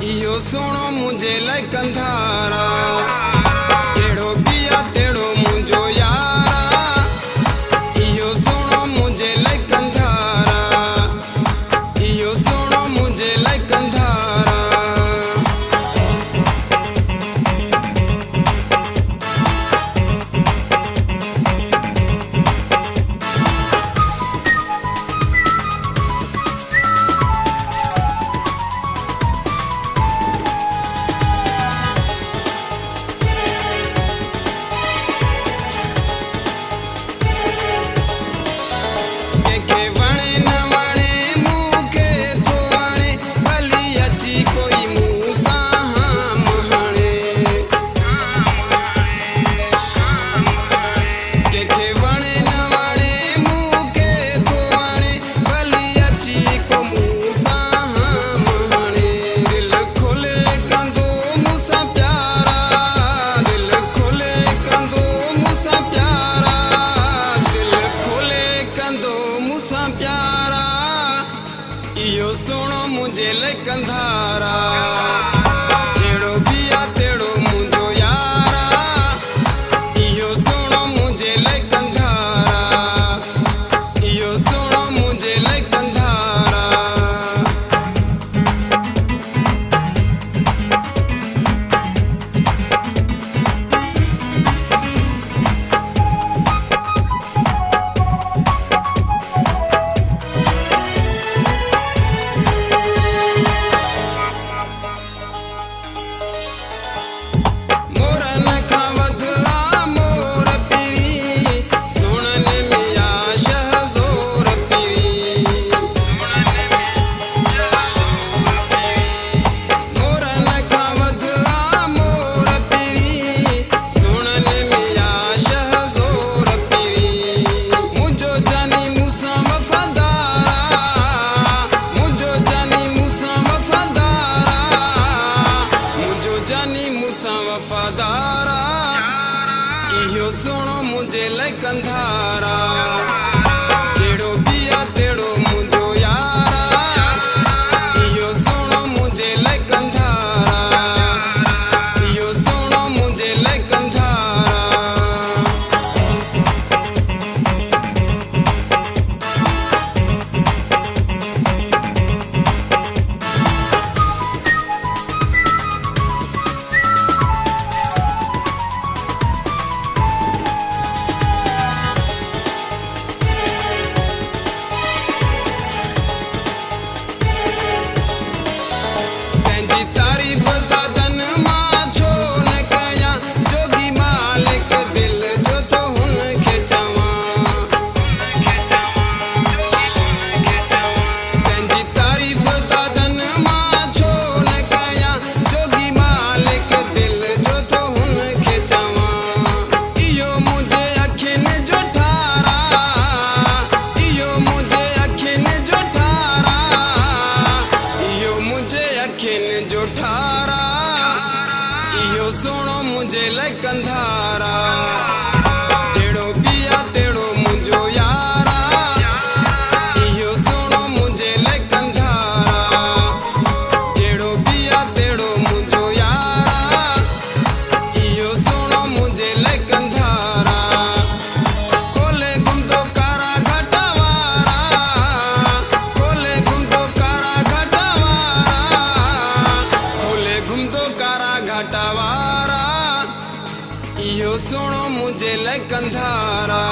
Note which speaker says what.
Speaker 1: इहो सुनो मुझे लाइ कंधारा जेड़ो बिया तेड़ो मुझो यारा इहो सुनो मुझे लाइ कंधारा इहो सुनो मुझे लाइ कंधारा इहो सुनो मुझे लाइ कंधारा जेड़ो बिया तेड़ो मुझो यारा इहो सुनो मुझे लाइ कंधारा इहो सुनो मुझे लाइ कंधारा वफादारा इहो सुनो मुझे लाइ कंधारा जेड़ो बिया तेड़ो मुझो यारा इहो सुनो मुझे लाइ कंधारा इहो सुनो मुझे लाइ कंधारा इहो सुनो मुझे लाइ कंधारा जेड़ो बिया तेड़ो मुझो यारा इहो सुनो मुझे लाइ कंधारा जेड़ो बिया तेड़ो मुझो यारा इहो सुनो मुझे लाइ कंधारा कोले घुमदो कारा घटा वारा कोले घुमदो कारा घटा वारा कोले घुमदो कारा घटा वारा इहो सुनो मुझे लाइ कंधारा।